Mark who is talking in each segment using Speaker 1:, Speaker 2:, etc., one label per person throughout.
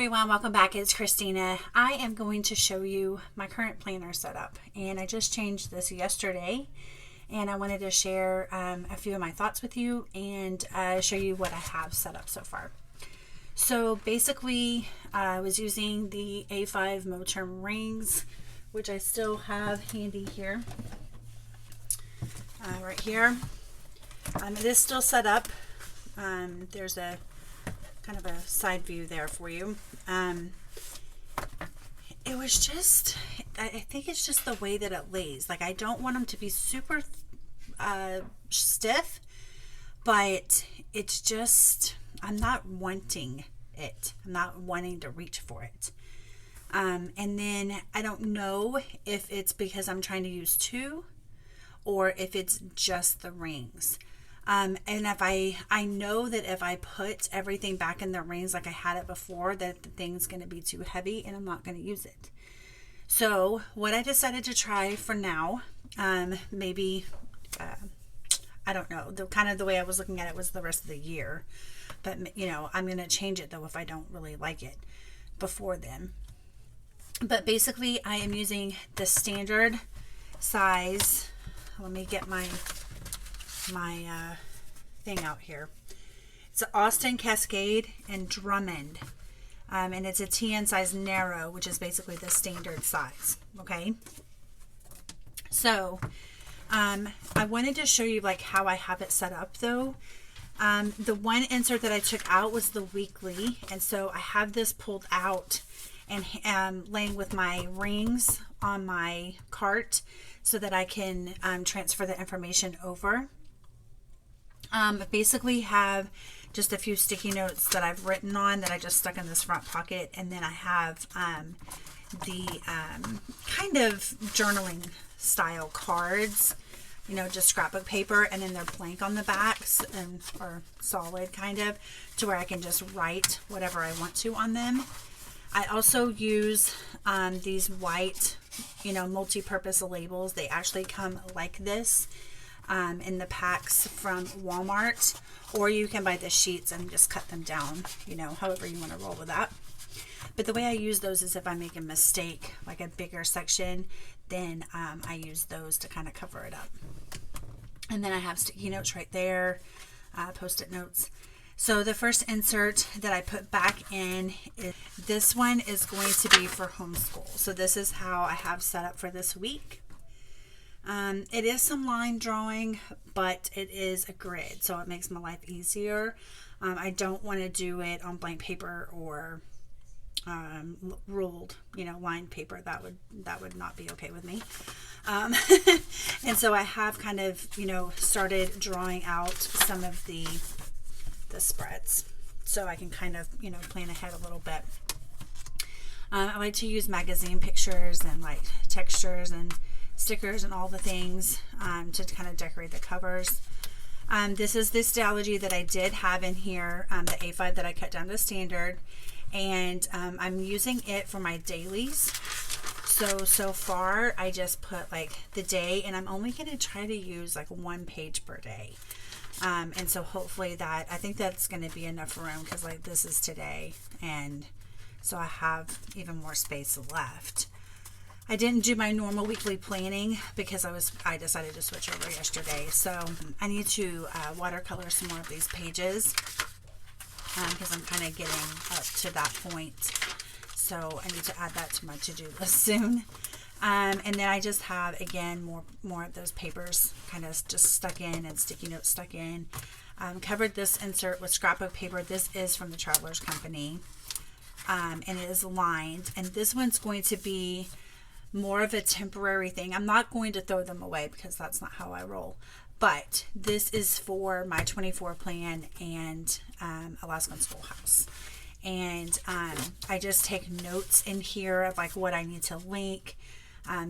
Speaker 1: everyone, welcome back. It's Christina. I am going to show you my current planner setup, and I just changed this yesterday, and I wanted to share a few of my thoughts with you and show you what I have set up so far. So basically I was using the A5 Moterm rings, which I still have handy here, right here. It is still set up. There's a kind of a side view there for you. It was just, I think it's just the way that it lays. Like, I don't want them to be super stiff, but it's just, I'm not wanting it. I'm not wanting to reach for it. And then I don't know if it's because I'm trying to use two or if it's just the rings. And if I know that if I put everything back in the rings like I had it before, that the thing's going to be too heavy and I'm not going to use it. So what I decided to try for now, maybe, I don't know, the way I was looking at it was the rest of the year. But, you know, I'm going to change it though if I don't really like it before then. But basically I am using the standard size. Let me get my thing out here. It's Austen, Cascade, and Drummond, and it's a TN size narrow, which is basically the standard size. Okay, so I wanted to show you like how I have it set up though. The one insert that I took out was the weekly, and so I have this pulled out and laying with my rings on my cart so that I can transfer the information over. Basically have just a few sticky notes that I've written on that I just stuck in this front pocket, and then I have the kind of journaling style cards, you know, just scrapbook paper, and then they're blank on the backs or solid kind of, to where I can just write whatever I want to on them. I also use these white, you know, multi-purpose labels. They actually come like this in the packs from Walmart, or you can buy the sheets and just cut them down, you know, however you want to roll with that. But the way I use those is if I make a mistake, like a bigger section, then I use those to kind of cover it up. And then I have sticky notes right there, post-it notes. So the first insert that I put back in, this one is going to be for homeschool. So this is how I have set up for this week. It is some line drawing, but it is a grid, so it makes my life easier. I don't want to do it on blank paper or ruled, you know, lined paper. That would not be okay with me. And so I have kind of, you know, started drawing out some of the spreads so I can kind of, you know, plan ahead a little bit. I like to use magazine pictures and like textures and stickers and all the things to kind of decorate the covers. This is the Stalogy that I did have in here, the A5 that I cut down to standard, and I'm using it for my dailies. So far I just put like the day, and I'm only going to try to use like one page per day. And so hopefully I think that's going to be enough room, because like this is today, and so I have even more space left. I didn't do my normal weekly planning because I decided to switch over yesterday. So I need to watercolor some more of these pages because I'm kind of getting up to that point. So I need to add that to my to-do list soon. And then I just have, again, more of those papers kind of just stuck in and sticky notes stuck in. Covered this insert with scrapbook paper. This is from the Travelers Company. And it is lined. And this one's going to be more of a temporary thing. I'm not going to throw them away because that's not how I roll. But this is for my 24 plan and Alaskan Schoolhouse. And I just take notes in here of like what I need to link,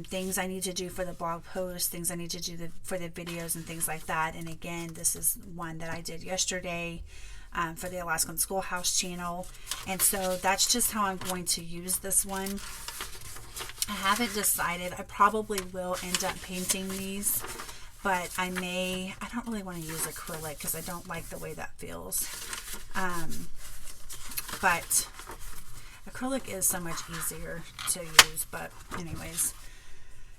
Speaker 1: things I need to do for the blog post, things I need to do for the videos and things like that. And again, this is one that I did yesterday for the Alaskan Schoolhouse channel. And so that's just how I'm going to use this one. I haven't decided. I probably will end up painting these, but I don't really want to use acrylic because I don't like the way that feels. But acrylic is so much easier to use, but anyways,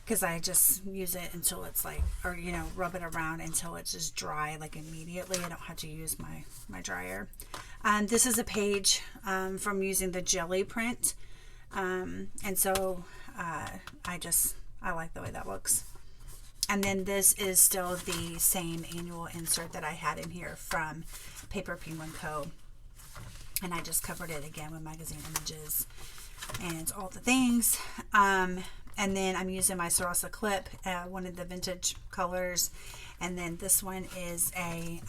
Speaker 1: because I just use it until it's like, or you know, rub it around until it's just dry, like immediately. I don't have to use my dryer. This is a page from using the jelly print, and so I like the way that looks. And then this is still the same annual insert that I had in here from Paper Penguin Co. And I just covered it again with magazine images and all the things. And then I'm using my Sarasa clip, one of the vintage colors. And then this one is a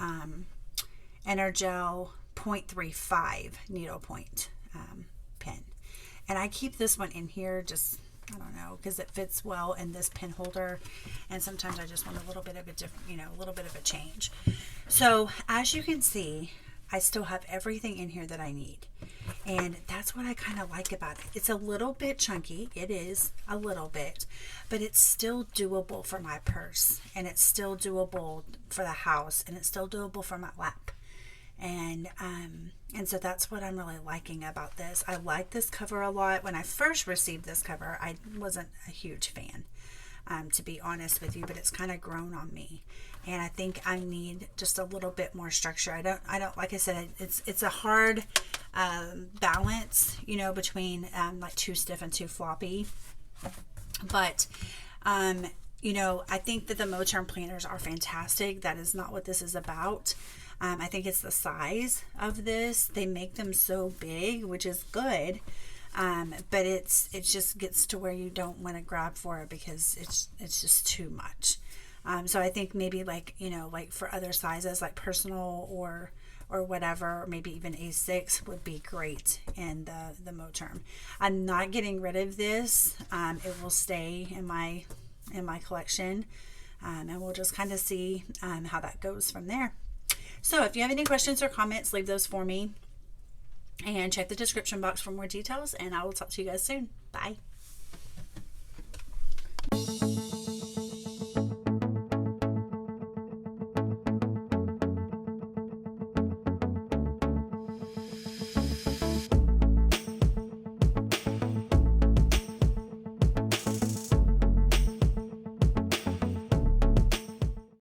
Speaker 1: Energel 0.35 needlepoint pen. And I keep this one in here just, I don't know, because it fits well in this pen holder, and sometimes I just want a little bit of a different, you know, a little bit of a change. So as you can see, I still have everything in here that I need, and that's what I kind of like about it. It's a little bit chunky, it is a little bit, but it's still doable for my purse, and it's still doable for the house, and it's still doable for my lap. And so that's what I'm really liking about this. I like this cover a lot. When I first received this cover, I wasn't a huge fan, to be honest with you, but it's kind of grown on me. And I think I need just a little bit more structure. I don't, like I said, it's a hard balance, you know, between like too stiff and too floppy. But, you know, I think that the Moterm planners are fantastic. That is not what this is about. I think it's the size of this. They make them so big, which is good, but it just gets to where you don't want to grab for it because it's just too much. So I think maybe like, you know, like for other sizes like personal or whatever, or maybe even A6 would be great in the Moterm. I'm not getting rid of this. It will stay in my collection, and we'll just kind of see how that goes from there. So if you have any questions or comments, leave those for me, and check the description box for more details, and I will talk to you guys soon. Bye.